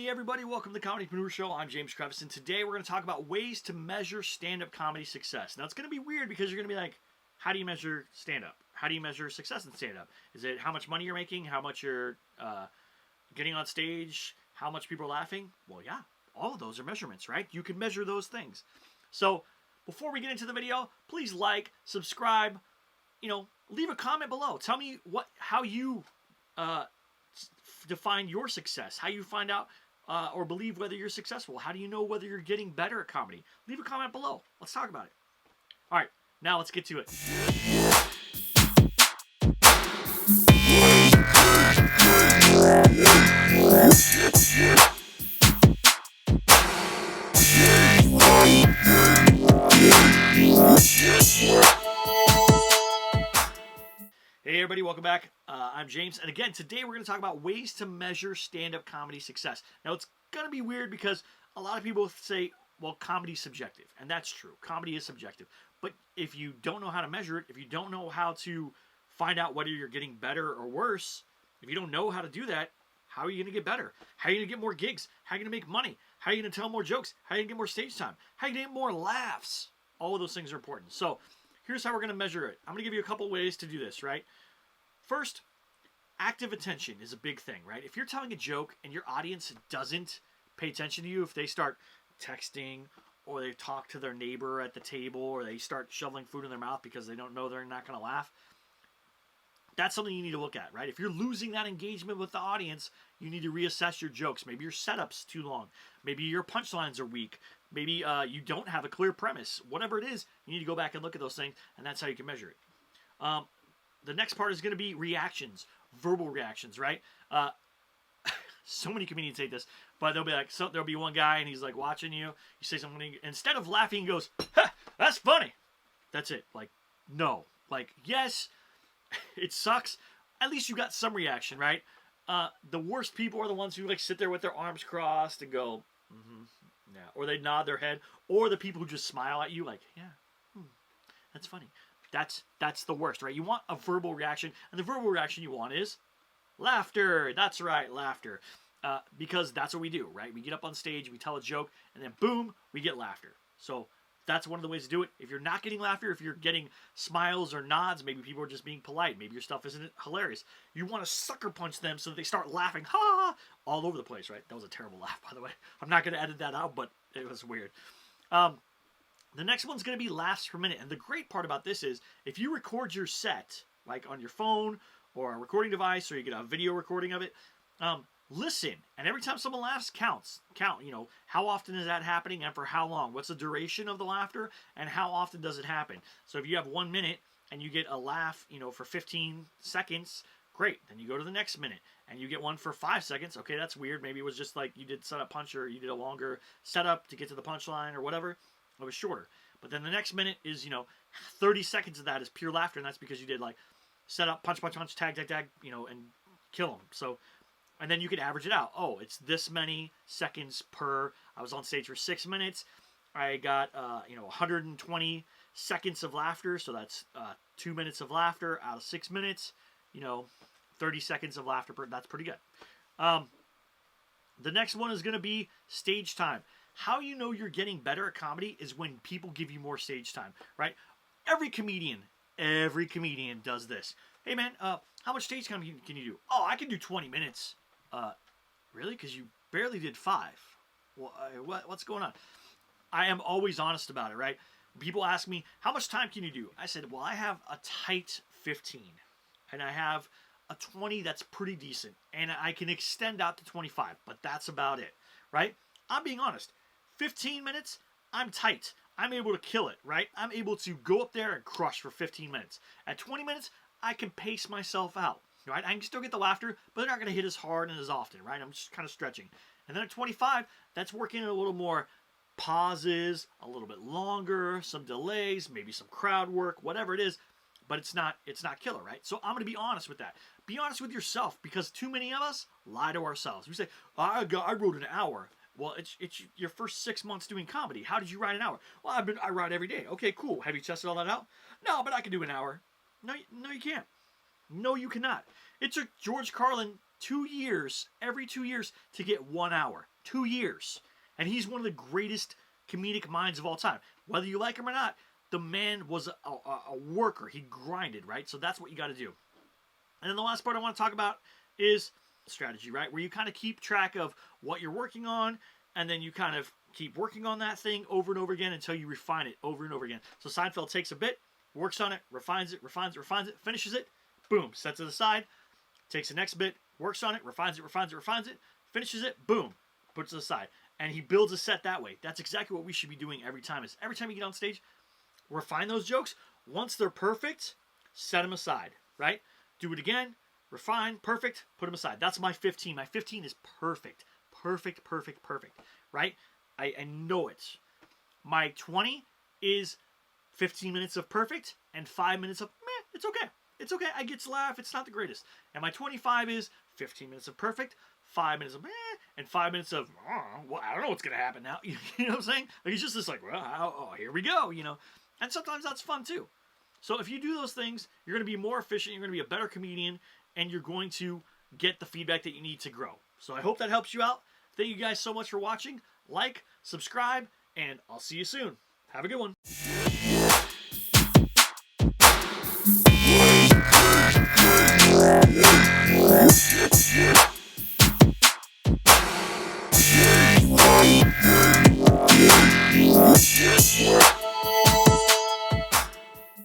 Hey everybody, welcome to the ComedyPreneur Show. I'm James Creviston. Today we're going to talk about ways to measure stand-up comedy success. Now it's going to be weird because you're going to be like, how do you measure stand-up? How do you measure success in stand-up? Is it how much money you're making? How much you're getting on stage? How much people are laughing? Well, yeah, all of those are measurements, right? You can measure those things. So before we get into the video, please like, subscribe, leave a comment below. Tell me how you define your success, how you find out or believe whether you're successful. How do you know whether you're getting better at comedy? Leave a comment below. Let's talk about it. All right, now let's get to it. Hey everybody, welcome back. I'm James, and again, today we're going to talk about ways to measure stand-up comedy success. Now, it's going to be weird because a lot of people say, well, comedy's subjective, and that's true. Comedy is subjective, but if you don't know how to measure it, if you don't know how to find out whether you're getting better or worse, if you don't know how to do that, how are you going to get better? How are you going to get more gigs? How are you going to make money? How are you going to tell more jokes? How are you going to get more stage time? How are you going to get more laughs? All of those things are important. So here's how we're going to measure it. I'm going to give you a couple ways to do this, right? First, active attention is a big thing, right? If you're telling a joke and your audience doesn't pay attention to you, if they start texting or they talk to their neighbor at the table or they start shoveling food in their mouth because they don't know they're not going to laugh, that's something you need to look at, right? If you're losing that engagement with the audience, you need to reassess your jokes. Maybe your setup's too long. Maybe your punchlines are weak. Maybe you don't have a clear premise. Whatever it is, you need to go back and look at those things, and that's how you can measure it. The next part is going to be reactions, verbal reactions, right? So many comedians hate this, but they'll be like, so there'll be one guy and he's like watching you. You say something, instead of laughing, he goes, "Ha, that's funny." That's it. Like, no. Like, yes, it sucks. At least you got some reaction, right? The worst people are the ones who like sit there with their arms crossed and go, yeah, or they nod their head, or the people who just smile at you, like, yeah, that's funny. That's the worst, right? You want a verbal reaction, and the verbal reaction you want is laughter. That's right, laughter. Because that's what we do, right? We get up on stage, we tell a joke, and then boom, we get laughter. So that's one of the ways to do it. If you're not getting laughter, if you're getting smiles or nods, maybe people are just being polite, maybe your stuff isn't hilarious, you want to sucker punch them so that they start laughing, ha, all over the place, right? That was a terrible laugh, by the way. I'm not going to edit that out, but it was weird. The next one's going to be laughs per minute. And the great part about this is if you record your set, like on your phone or a recording device, or you get a video recording of it, listen. And every time someone laughs, count, how often is that happening and for how long? What's the duration of the laughter and how often does it happen? So if you have 1 minute and you get a laugh, for 15 seconds, great. Then you go to the next minute and you get one for 5 seconds. Okay, that's weird. Maybe it was just like you did setup punch or you did a longer setup to get to the punchline or whatever. It was shorter. But then the next minute is, 30 seconds of that is pure laughter, and that's because you did, like, set up, punch, tag, and kill them. So, and then you could average it out. Oh, it's this many seconds per, I was on stage for 6 minutes. I got, 120 seconds of laughter, so that's 2 minutes of laughter out of 6 minutes. 30 seconds of laughter per, that's pretty good. The next one is going to be stage time. How you know you're getting better at comedy is when people give you more stage time, right? Every comedian does this. Hey man, how much stage time can you do? Oh, I can do 20 minutes. Really? Because you barely did 5. Well, what's going on? I am always honest about it, right? People ask me, how much time can you do? I said, well, I have a tight 15. And I have a 20 that's pretty decent. And I can extend out to 25, but that's about it, right? I'm being honest. 15 minutes, I'm tight. I'm able to kill it, right? I'm able to go up there and crush for 15 minutes. At 20 minutes, I can pace myself out, right? I can still get the laughter, but they're not going to hit as hard and as often, right? I'm just kind of stretching. And then at 25, that's working a little more pauses, a little bit longer, some delays, maybe some crowd work, whatever it is, but it's not killer, right? So I'm going to be honest with that. Be honest with yourself, because too many of us lie to ourselves. We say, I wrote an hour. Well, it's your first 6 months doing comedy. How did you write an hour? Well, I write every day. Okay, cool. Have you tested all that out? No, but I can do an hour. No, you can't. No, you cannot. It took George Carlin 2 years, every 2 years, to get 1 hour. 2 years. And he's one of the greatest comedic minds of all time. Whether you like him or not, the man was a worker. He grinded, right? So that's what you got to do. And then the last part I want to talk about is strategy, right? Where you kind of keep track of what you're working on, and then you kind of keep working on that thing over and over again until you refine it over and over again. So Seinfeld takes a bit, works on it, refines it, finishes it, boom, sets it aside, takes the next bit, works on it, refines it, finishes it, boom, puts it aside. And he builds a set that way. That's exactly what we should be doing every time. Is every time you get on stage, refine those jokes. Once they're perfect, set them aside, right? Do it again, refine, perfect, put them aside. That's my 15. My 15 is perfect, right? I know it. My 20 is 15 minutes of perfect and 5 minutes of meh, it's okay. It's okay. I get to laugh. It's not the greatest. And my 25 is 15 minutes of perfect, 5 minutes of meh, and 5 minutes of, well, I don't know what's going to happen now. You know what I'm saying? Like, it's just this like, well, here we go, you know. And sometimes that's fun too. So if you do those things, you're going to be more efficient, you're going to be a better comedian, and you're going to get the feedback that you need to grow. So I hope that helps you out. Thank you guys so much for watching. Like, subscribe, and I'll see you soon. Have a good one.